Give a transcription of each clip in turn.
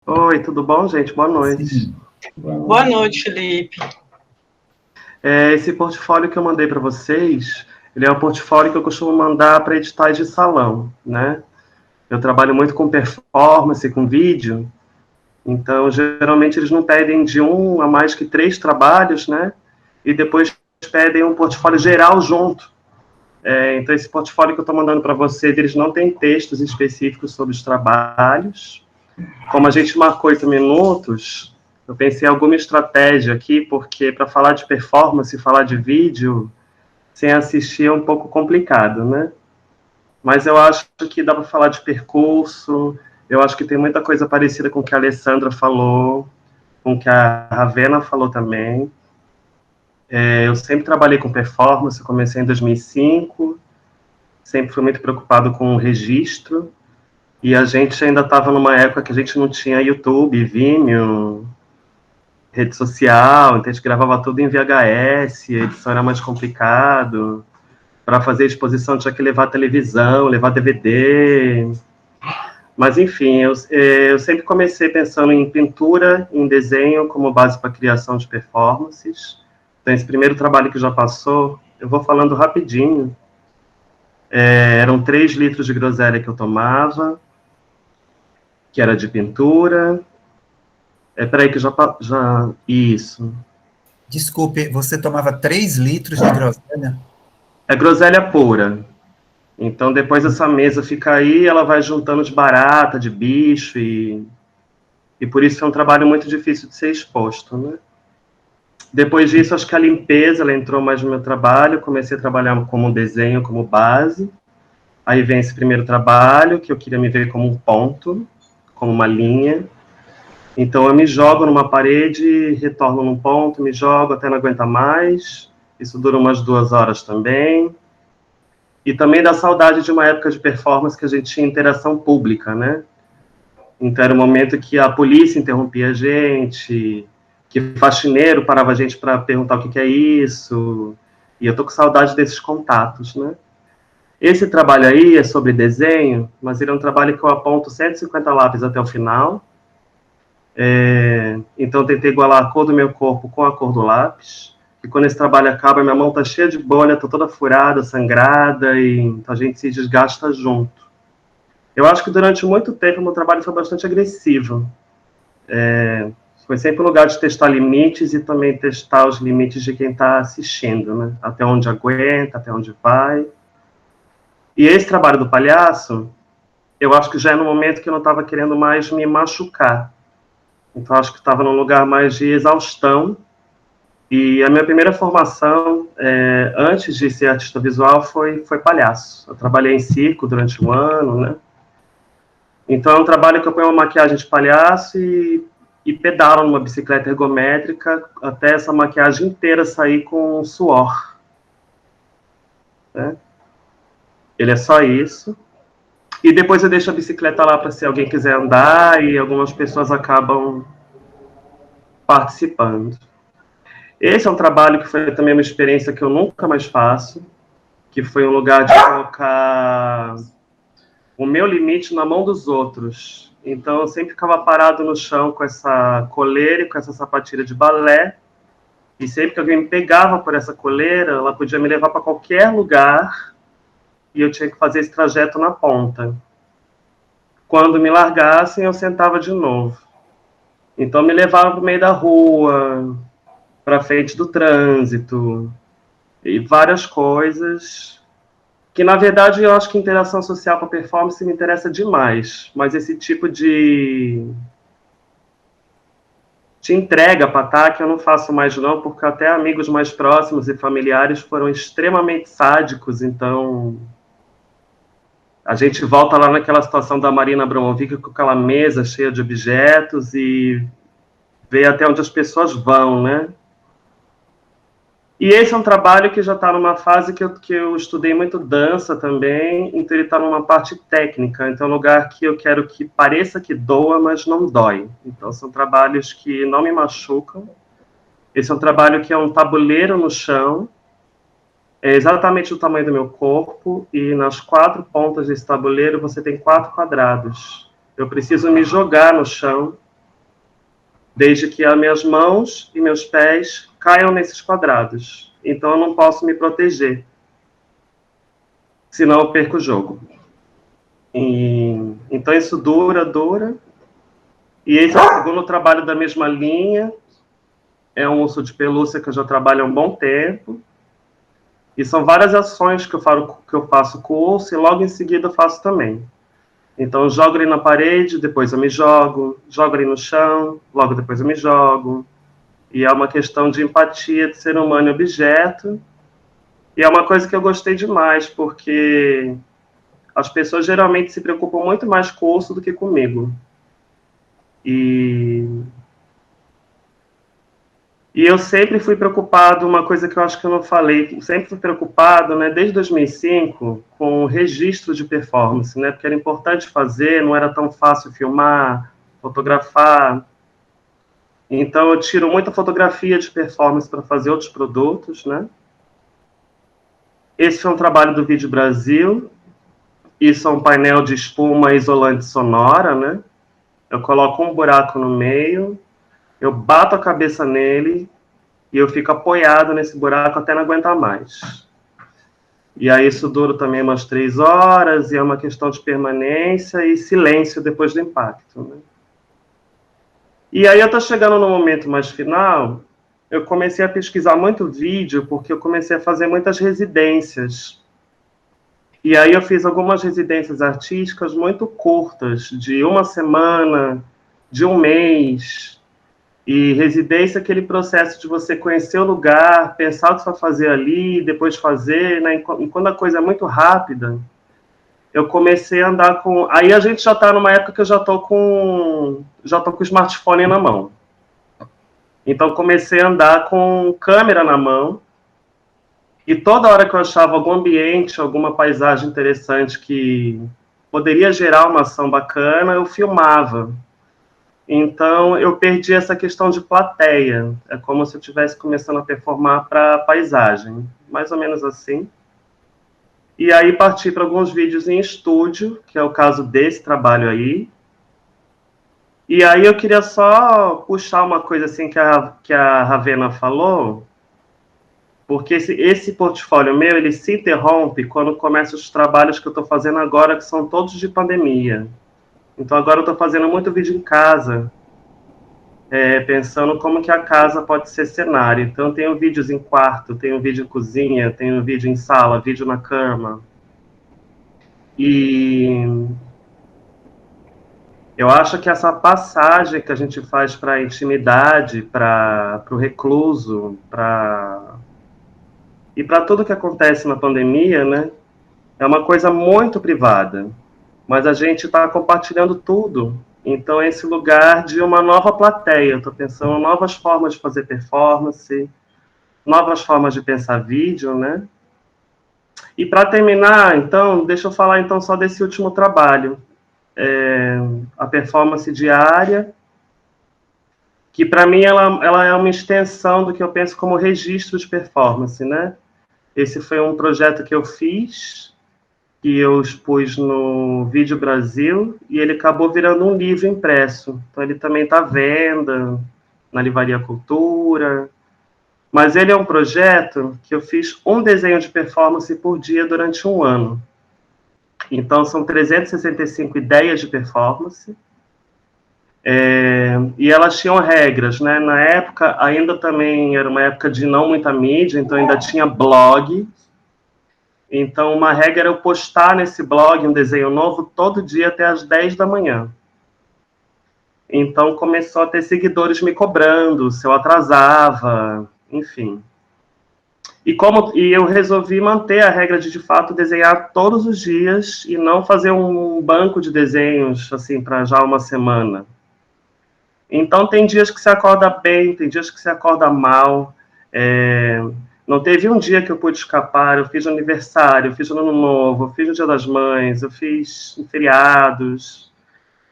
Oi, tudo bom, gente? Boa noite. Sim. Bom, Boa noite, Felipe. Esse portfólio que eu mandei para vocês, ele é um portfólio que eu costumo mandar para editais de salão, né? Eu trabalho muito com performance, com vídeo, então geralmente eles não pedem de um a mais que 3 trabalhos, né? E depois pedem um portfólio geral junto. Então esse portfólio que eu estou mandando para vocês, eles não têm textos específicos sobre os trabalhos. Como a gente marcou 8 minutos, eu pensei em alguma estratégia aqui, porque para falar de performance, falar de vídeo, sem assistir é um pouco complicado, né? Mas eu acho que dá para falar de percurso, eu acho que tem muita coisa parecida com o que a Alessandra falou, com o que a Ravena falou também. Eu sempre trabalhei com performance, comecei em 2005, sempre fui muito preocupado com o registro, e a gente ainda estava numa época que a gente não tinha YouTube, Vimeo, rede social, então a gente gravava tudo em VHS, a edição era mais complicado. Para fazer exposição tinha que levar televisão, levar DVD. Mas, enfim, eu sempre comecei pensando em pintura, em desenho, como base para a criação de performances. Então, esse primeiro trabalho que já passou, eu vou falando rapidinho. Eram 3 litros de groselha que eu tomava, que era de pintura. Peraí que já... Isso. desculpe, você tomava 3 litros de groselha? É groselha pura. Então, depois essa mesa fica aí, ela vai juntando de barata, de bicho, e por isso é um trabalho muito difícil de ser exposto, né? Depois disso, acho que a limpeza, ela entrou mais no meu trabalho, comecei a trabalhar como desenho, como base. Aí vem esse primeiro trabalho, que eu queria me ver como um ponto, como uma linha. Então, eu me jogo numa parede, retorno num ponto, me jogo até não aguentar mais. Isso dura umas 2 horas também. E também dá saudade de uma época de performance que a gente tinha interação pública, né? Então era o momento que a polícia interrompia a gente, que faxineiro parava a gente para perguntar o que é isso. E eu tô com saudade desses contatos, né? Esse trabalho aí é sobre desenho, mas ele é um trabalho que eu aponto 150 lápis até o final. Então eu tentei igualar a cor do meu corpo com a cor do lápis. E quando esse trabalho acaba, minha mão tá cheia de bolha, tô toda furada, sangrada, e então a gente se desgasta junto. Eu acho que durante muito tempo o meu trabalho foi bastante agressivo. Foi sempre um lugar de testar limites e também testar os limites de quem está assistindo, né? Até onde aguenta, até onde vai. E esse trabalho do palhaço, eu acho que já é no momento que eu não estava querendo mais me machucar. Então, acho que estava num lugar mais de exaustão. E a minha primeira formação, antes de ser artista visual, foi palhaço. Eu trabalhei em circo durante um ano, né? Então, é um trabalho que eu ponho uma maquiagem de palhaço e pedalo numa bicicleta ergométrica até essa maquiagem inteira sair com suor. Né? Ele é só isso. E depois eu deixo a bicicleta lá para se alguém quiser andar e algumas pessoas acabam participando. Esse é um trabalho que foi também uma experiência que eu nunca mais faço, que foi um lugar de colocar o meu limite na mão dos outros. Então eu sempre ficava parado no chão com essa coleira e com essa sapatilha de balé. E sempre que alguém me pegava por essa coleira, ela podia me levar para qualquer lugar e eu tinha que fazer esse trajeto na ponta. Quando me largassem, eu sentava de novo. Então me levava para o meio da rua, para frente do trânsito e várias coisas que, na verdade, eu acho que interação social para performance me interessa demais, mas esse tipo de entrega para ataque eu não faço mais não, porque até amigos mais próximos e familiares foram extremamente sádicos, então a gente volta lá naquela situação da Marina Abramovic com aquela mesa cheia de objetos e vê até onde as pessoas vão, né? E esse é um trabalho que já está numa fase que eu estudei muito dança também, então ele está numa parte técnica, então é um lugar que eu quero que pareça que doa, mas não dói. Então são trabalhos que não me machucam. Esse é um trabalho que é um tabuleiro no chão, é exatamente do tamanho do meu corpo, e nas 4 pontas desse tabuleiro você tem 4 quadrados. Eu preciso me jogar no chão, desde que as minhas mãos e meus pés caiam nesses quadrados. Então eu não posso me proteger, senão eu perco o jogo. Então isso dura. E esse é o segundo trabalho da mesma linha. É um urso de pelúcia que eu já trabalho há um bom tempo. E são várias ações que eu faço com o urso e logo em seguida eu faço também. Então eu jogo ele na parede, depois eu me jogo ele no chão, logo depois eu me jogo. E é uma questão de empatia de ser humano e objeto. E é uma coisa que eu gostei demais, porque as pessoas geralmente se preocupam muito mais com o urso do que comigo. E eu sempre fui preocupado, uma coisa que eu acho que eu não falei, sempre fui preocupado, né, desde 2005, com o registro de performance, né, porque era importante fazer, não era tão fácil filmar, fotografar. Então, eu tiro muita fotografia de performance para fazer outros produtos, né. Esse foi um trabalho do Vídeo Brasil, isso é um painel de espuma isolante sonora, né. Eu coloco um buraco no meio, eu bato a cabeça nele, e eu fico apoiado nesse buraco até não aguentar mais. E aí isso dura também umas 3 horas, e é uma questão de permanência e silêncio depois do impacto, né? E aí eu tô chegando no momento mais final, eu comecei a pesquisar muito vídeo, porque eu comecei a fazer muitas residências. E aí eu fiz algumas residências artísticas muito curtas, de uma semana, de um mês. E residência é aquele processo de você conhecer o lugar, pensar o que você vai fazer ali, depois fazer, né? E quando a coisa é muito rápida, eu comecei a andar com... Aí a gente já está numa época que eu já tô com o smartphone na mão. Então comecei a andar com câmera na mão, e toda hora que eu achava algum ambiente, alguma paisagem interessante que poderia gerar uma ação bacana, eu filmava. Então, eu perdi essa questão de plateia. É como se eu estivesse começando a performar para paisagem, mais ou menos assim. E aí parti para alguns vídeos em estúdio, que é o caso desse trabalho aí. E aí eu queria só puxar uma coisa assim que a Ravena falou, porque esse portfólio meu, ele se interrompe quando começam os trabalhos que eu estou fazendo agora, que são todos de pandemia. Então agora eu estou fazendo muito vídeo em casa, pensando como que a casa pode ser cenário. Então, eu tenho vídeos em quarto, tenho vídeo em cozinha, tenho vídeo em sala, vídeo na cama. E eu acho que essa passagem que a gente faz para a intimidade, para o recluso, e para tudo que acontece na pandemia, né, é uma coisa muito privada. Mas a gente está compartilhando tudo. Então, é esse lugar de uma nova plateia. Eu estou pensando em novas formas de fazer performance, novas formas de pensar vídeo, né? E para terminar, então, deixa eu falar então só desse último trabalho, a performance diária, que para mim ela é uma extensão do que eu penso como registro de performance, né? Esse foi um projeto que eu fiz, que eu expus no Vídeo Brasil, e ele acabou virando um livro impresso. Então ele também está à venda na Livraria Cultura. Mas ele é um projeto que eu fiz um desenho de performance por dia durante um ano. Então, são 365 ideias de performance. E elas tinham regras, né? Na época, ainda também era uma época de não muita mídia, então ainda tinha blog. Então, uma regra era eu postar nesse blog um desenho novo todo dia até às 10 da manhã. Então, começou a ter seguidores me cobrando se eu atrasava, enfim. E eu resolvi manter a regra de fato, desenhar todos os dias e não fazer um banco de desenhos, assim, para já uma semana. Então, tem dias que você acorda bem, tem dias que você acorda mal. Não teve um dia que eu pude escapar. Eu fiz aniversário, eu fiz no Ano Novo, eu fiz no Dia das Mães, eu fiz em feriados.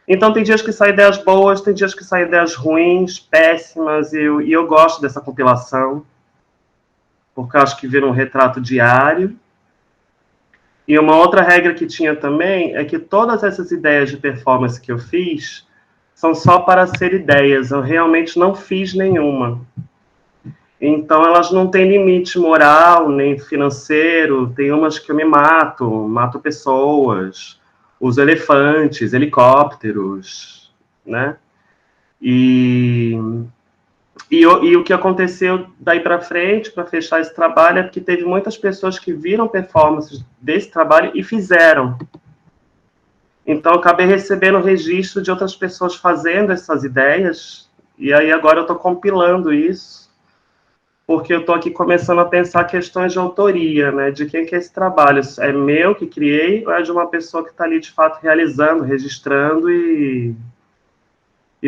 Então, tem dias que saem ideias boas, tem dias que saem ideias ruins, péssimas, e eu gosto dessa compilação, porque eu acho que vira um retrato diário. E uma outra regra que tinha também é que todas essas ideias de performance que eu fiz, são só para ser ideias, eu realmente não fiz nenhuma. Então, elas não têm limite moral, nem financeiro, tem umas que eu me mato pessoas, uso elefantes, helicópteros, né? E, e o que aconteceu daí para frente, para fechar esse trabalho, é porque teve muitas pessoas que viram performances desse trabalho e fizeram. Então, eu acabei recebendo registro de outras pessoas fazendo essas ideias, e aí agora eu estou compilando isso, porque eu estou aqui começando a pensar questões de autoria, né? De quem que é esse trabalho? É meu que criei ou é de uma pessoa que está ali, de fato, realizando, registrando e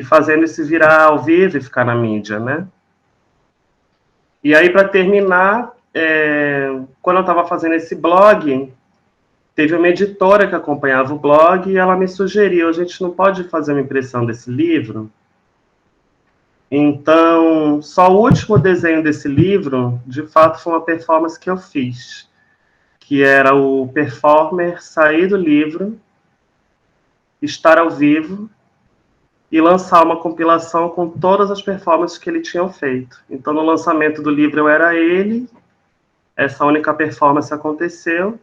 fazendo isso virar ao vivo e ficar na mídia, né? E aí, para terminar, quando eu estava fazendo esse blog, teve uma editora que acompanhava o blog e ela me sugeriu, a gente não pode fazer uma impressão desse livro? Então, só o último desenho desse livro, de fato, foi uma performance que eu fiz, que era o performer sair do livro, estar ao vivo e lançar uma compilação com todas as performances que ele tinha feito. Então, no lançamento do livro, eu era ele, essa única performance aconteceu.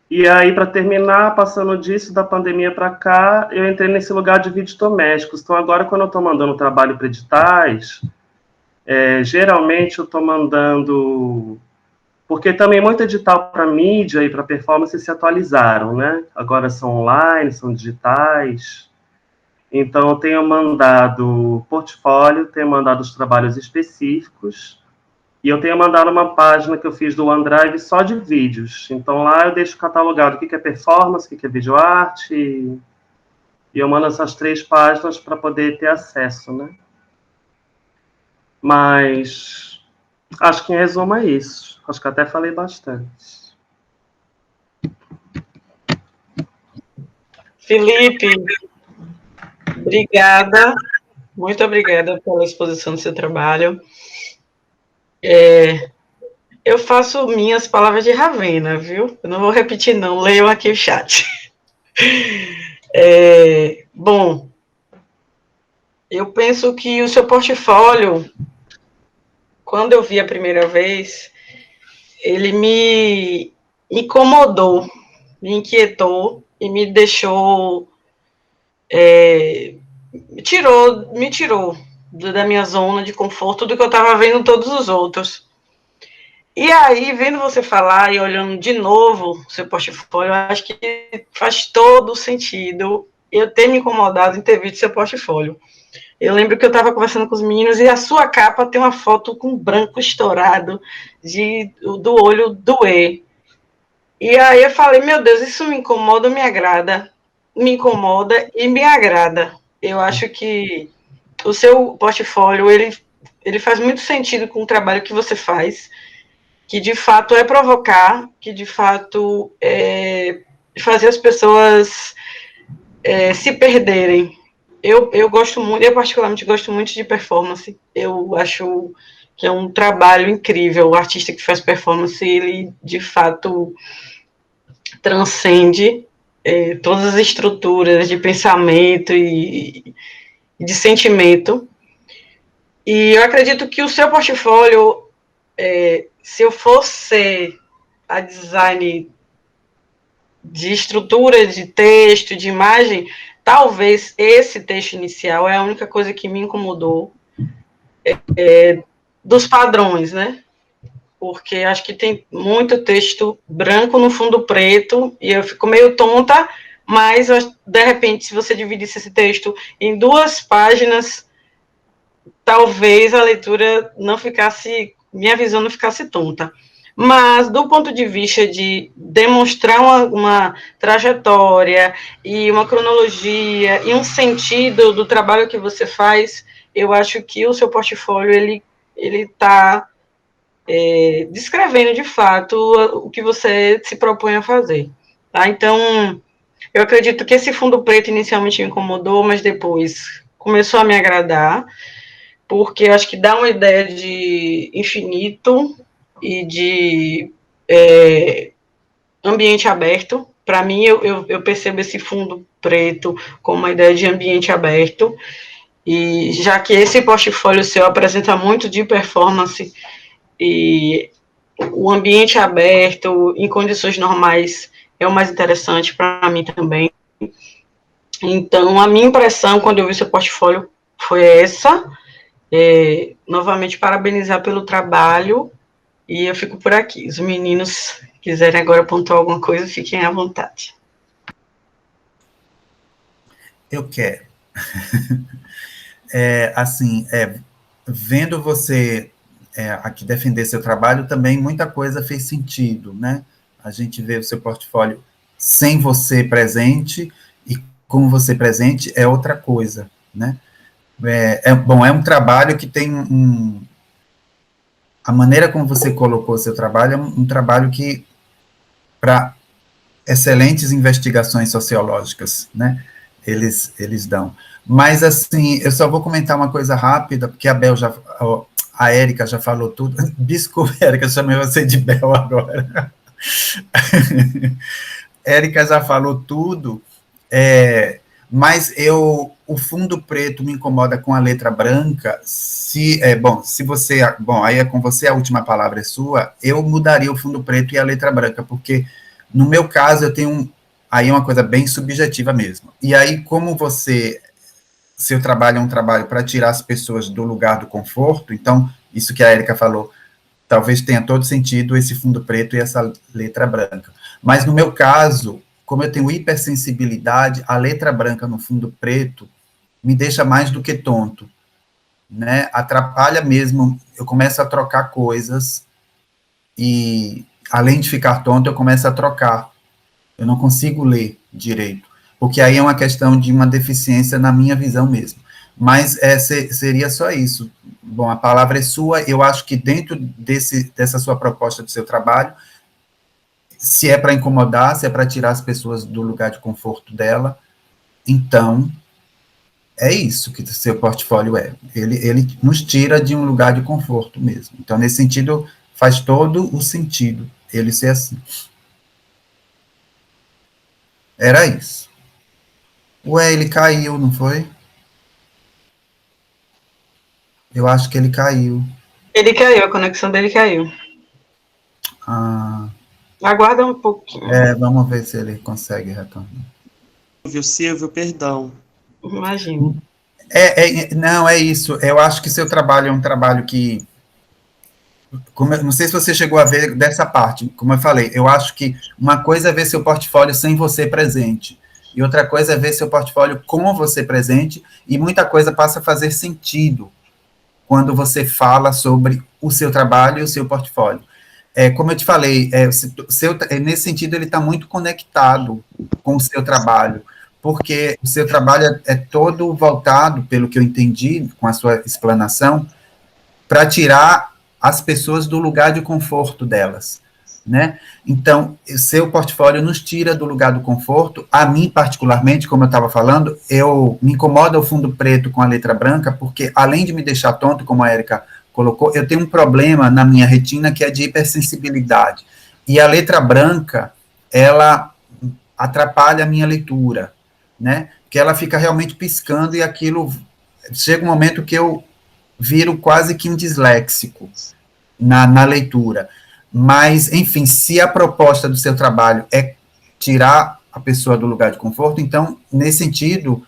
E aí, para terminar, passando disso, da pandemia para cá, eu entrei nesse lugar de vídeos domésticos. Então, agora, quando eu estou mandando trabalho para editais, geralmente eu estou mandando... Porque também muito edital para mídia e para performance se atualizaram, né? Agora são online, são digitais. Então, eu tenho mandado portfólio, tenho mandado os trabalhos específicos, e eu tenho mandado uma página que eu fiz do OneDrive só de vídeos. Então, lá eu deixo catalogado o que é performance, o que é videoarte, e eu mando essas 3 páginas para poder ter acesso, né? Mas acho que em resumo é isso. Acho que até falei bastante. Felipe, obrigada, muito obrigada pela exposição do seu trabalho. Eu faço minhas palavras de Ravena, viu? Eu não vou repetir, não. Leiam aqui o chat. Bom, eu penso que o seu portfólio, quando eu vi a primeira vez, ele me incomodou, me inquietou e me deixou... me tirou da minha zona de conforto do que eu estava vendo todos os outros. E aí, vendo você falar e olhando de novo o seu portfólio, eu acho que faz todo sentido eu ter me incomodado em ter visto seu portfólio. Eu lembro que eu estava conversando com os meninos e a sua capa tem uma foto com branco estourado do olho doer. E aí eu falei, meu Deus, isso me incomoda, me agrada. Me incomoda e me agrada. Eu acho que o seu portfólio, ele faz muito sentido com o trabalho que você faz, que de fato é provocar, que de fato é fazer as pessoas se perderem. Eu gosto muito, eu particularmente gosto muito de performance. Eu acho que é um trabalho incrível. O artista que faz performance, ele de fato transcende todas as estruturas de pensamento e de sentimento. E eu acredito que o seu portfólio, se eu fosse a design de estrutura de texto, de imagem, talvez esse texto inicial é a única coisa que me incomodou dos padrões, né? Porque acho que tem muito texto branco no fundo preto e eu fico meio tonta, mas de repente, se você dividisse esse texto em 2 páginas, talvez a leitura não ficasse, minha visão não ficasse tonta. Mas, do ponto de vista de demonstrar uma trajetória e uma cronologia e um sentido do trabalho que você faz, eu acho que o seu portfólio, ele está descrevendo, de fato, o que você se propõe a fazer. Tá? Então, eu acredito que esse fundo preto inicialmente me incomodou, mas depois começou a me agradar, porque eu acho que dá uma ideia de infinito e de ambiente aberto, para mim, eu percebo esse fundo preto como uma ideia de ambiente aberto, e já que esse portfólio seu apresenta muito de performance, e o ambiente aberto, em condições normais, é o mais interessante para mim também. Então, a minha impressão, quando eu vi seu portfólio, foi essa. Novamente, parabenizar pelo trabalho, e eu fico por aqui. Os meninos quiserem agora pontuar alguma coisa, fiquem à vontade. Eu quero. Assim, vendo você aqui defender seu trabalho, também muita coisa fez sentido, né? A gente vê o seu portfólio sem você presente, e com você presente é outra coisa, né? Bom, é um trabalho que tem a maneira como você colocou o seu trabalho é um trabalho que, para excelentes investigações sociológicas, né? Eles dão. Mas, assim, eu só vou comentar uma coisa rápida, porque a Érica já falou tudo. Desculpa, Érica, chamei você de Bel agora. Érica já falou tudo, mas o fundo preto me incomoda com a letra branca. Se você, aí é com você, a última palavra é sua, eu mudaria o fundo preto e a letra branca, porque, no meu caso, eu tenho aí é uma coisa bem subjetiva mesmo. E aí, como seu trabalho é um trabalho para tirar as pessoas do lugar do conforto, então, isso que a Érica falou, talvez tenha todo sentido esse fundo preto e essa letra branca. Mas, no meu caso, como eu tenho hipersensibilidade, a letra branca no fundo preto me deixa mais do que tonto, né? Atrapalha mesmo, eu começo a trocar coisas, e, além de ficar tonto, eu começo a trocar. Eu não consigo ler direito, porque aí é uma questão de uma deficiência na minha visão mesmo. Mas seria só isso. Bom, a palavra é sua. Eu acho que dentro dessa sua proposta do seu trabalho, se é para incomodar, se é para tirar as pessoas do lugar de conforto dela, então é isso que o seu portfólio é. Ele nos tira de um lugar de conforto mesmo. Então, nesse sentido, faz todo o sentido ele ser assim. Era isso. Ué, ele caiu, não foi? Eu acho que ele caiu. Ele caiu, a conexão dele caiu. Aguarda um pouquinho. Vamos ver se ele consegue retornar. Silvio, perdão. Imagina. Não, é isso. Eu acho que seu trabalho é um trabalho que... não sei se você chegou a ver dessa parte, como eu falei, eu acho que uma coisa é ver seu portfólio sem você presente, e outra coisa é ver seu portfólio com você presente, e muita coisa passa a fazer sentido quando você fala sobre o seu trabalho e o seu portfólio. Como eu te falei, nesse sentido ele está muito conectado com o seu trabalho, porque o seu trabalho é todo voltado, pelo que eu entendi com a sua explanação, para tirar as pessoas do lugar de conforto delas, né? Então, seu portfólio nos tira do lugar do conforto. A mim, particularmente, como eu estava falando, me incomoda o fundo preto com a letra branca, porque, além de me deixar tonto, como a Érica colocou, eu tenho um problema na minha retina que é de hipersensibilidade. E a letra branca, ela atrapalha a minha leitura, né? Porque ela fica realmente piscando, e aquilo... Chega um momento que eu viro quase que um disléxico na leitura. Mas, enfim, se a proposta do seu trabalho é tirar a pessoa do lugar de conforto, então, nesse sentido,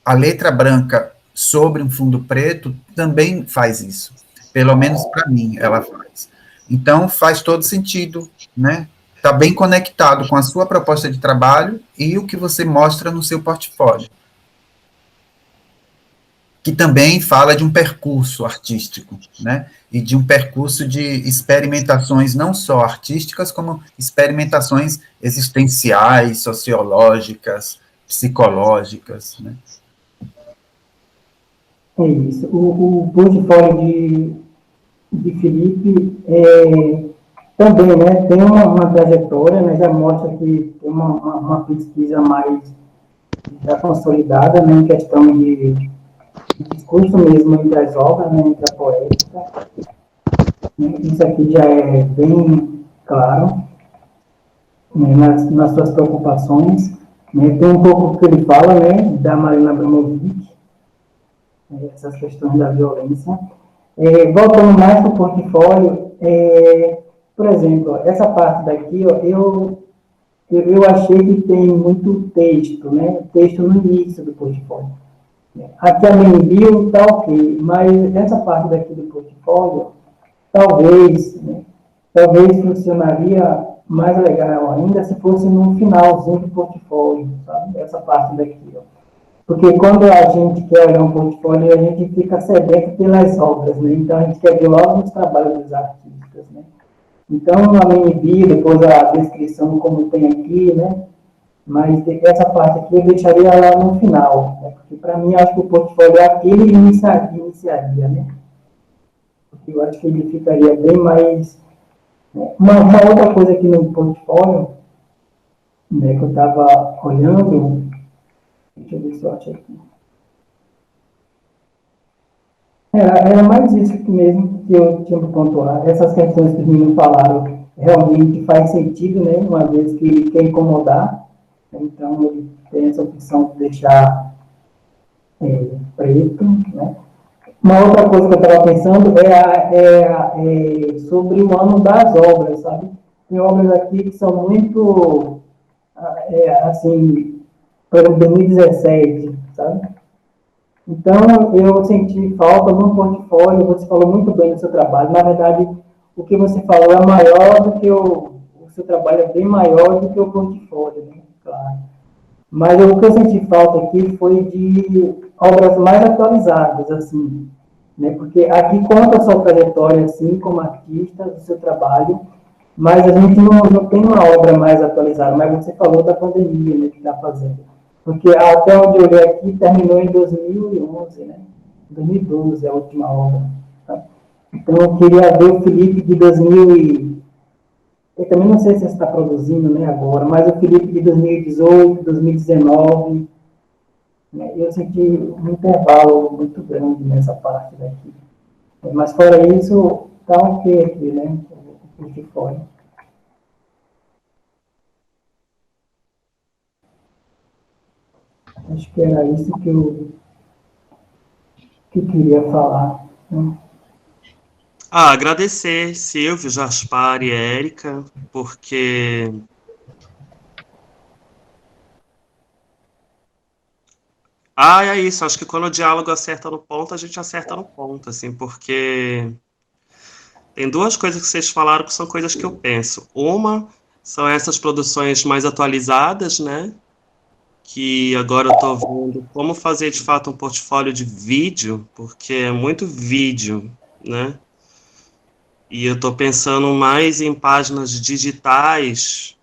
a letra branca sobre um fundo preto também faz isso. Pelo menos para mim, ela faz. Então, faz todo sentido, né? Está bem conectado com a sua proposta de trabalho e o que você mostra no seu portfólio, que também fala de um percurso artístico, né? E de um percurso de experimentações não só artísticas, como experimentações existenciais, sociológicas, psicológicas, né? É isso. O portfólio de Felipe também, né, tem uma trajetória, né, já mostra que tem uma pesquisa mais já consolidada, né, em questão de discurso mesmo entre as obras, né, entre a poética. Isso aqui já é bem claro. né, nas suas preocupações, né, tem um pouco do que ele fala, né, da Marina Abramovic, essas questões da violência. Voltando mais para o portfólio, por exemplo, essa parte daqui, ó, eu achei que tem muito texto, né, texto no início do portfólio. Aqui a main bio está ok, mas essa parte daqui do portfólio, talvez, né, talvez funcionaria mais legal ainda se fosse no finalzinho do portfólio, sabe? Essa parte daqui, ó. Porque quando a gente quer olhar um portfólio, a gente fica sedento pelas obras, né? Então a gente quer ver logo os trabalhos dos artistas, né? Então a mini bio, depois a descrição como tem aqui, né? Mas essa parte aqui eu deixaria lá no final, né? Porque para mim acho que o portfólio é aquele iniciaria, né? Porque eu acho que ele ficaria bem mais. Uma outra coisa aqui no portfólio, né, que eu estava olhando, deixa eu ver se eu acho aqui. Era mais isso aqui mesmo que eu tinha que pontuar. Essas questões que os meninos falaram realmente faz sentido, né, uma vez que ele quer incomodar, né, então ele tem essa opção de deixar preto, né. Uma outra coisa que eu estava pensando é sobre o ano das obras, sabe? Tem obras aqui que são muito, assim, para 2017, sabe? Então, eu senti falta no portfólio, você falou muito bem do seu trabalho. Na verdade, o que você falou é maior do que o seu trabalho é bem maior do que o portfólio, né? Claro. Mas o que eu senti falta aqui foi de obras mais atualizadas, assim, né? Porque aqui conta a sua trajetória, assim, como artista, do seu trabalho, mas a gente não tem uma obra mais atualizada. Mas você falou da pandemia, né, que está fazendo. Porque até onde eu olhei aqui, terminou em 2011, né? 2012 é a última obra. Tá? Então, eu queria ver o Felipe de 2000 eu também não sei se você está produzindo, né, agora, mas o Felipe de 2018, 2019, né, eu senti um intervalo muito grande nessa parte daqui. Mas fora isso, está ok aqui, né, o que foi. Acho que era isso que eu queria falar. Né? Agradecer Silvio, Jaspar e Érica, porque é isso, acho que quando o diálogo acerta no ponto, a gente acerta no ponto, assim, porque tem duas coisas que vocês falaram que são coisas que eu penso. Uma são essas produções mais atualizadas, né? Que agora eu estou vendo como fazer de fato um portfólio de vídeo, porque é muito vídeo, né? E eu estou pensando mais em páginas digitais.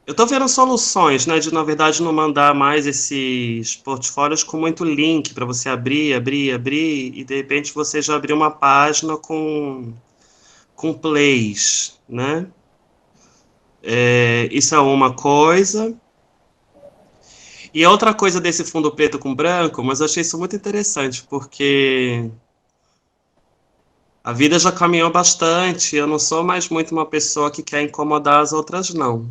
Eu estou vendo soluções, né, de na verdade não mandar mais esses portfólios com muito link para você abrir, e de repente você já abriu uma página com plays, né? Isso é uma coisa. E outra coisa desse fundo preto com branco, mas eu achei isso muito interessante, porque a vida já caminhou bastante, eu não sou mais muito uma pessoa que quer incomodar as outras, não.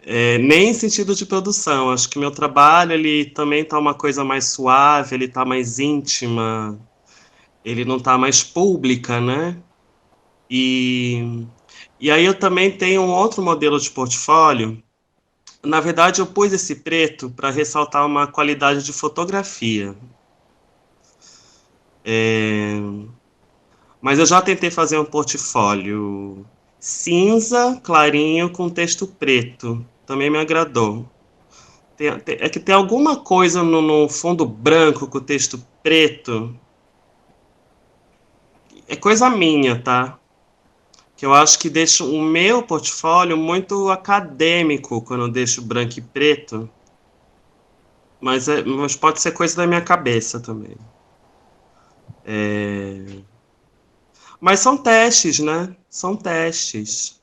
Nem em sentido de produção, acho que meu trabalho ele também está uma coisa mais suave, ele está mais íntima, ele não está mais pública, né? E aí eu também tenho um outro modelo de portfólio. Na verdade, eu pus esse preto para ressaltar uma qualidade de fotografia. Mas eu já tentei fazer um portfólio cinza, clarinho, com texto preto. Também me agradou. É que tem alguma coisa no fundo branco com o texto preto. É coisa minha, tá? Que eu acho que deixa o meu portfólio muito acadêmico quando eu deixo branco e preto. Mas pode ser coisa da minha cabeça também. Mas são testes, né? São testes.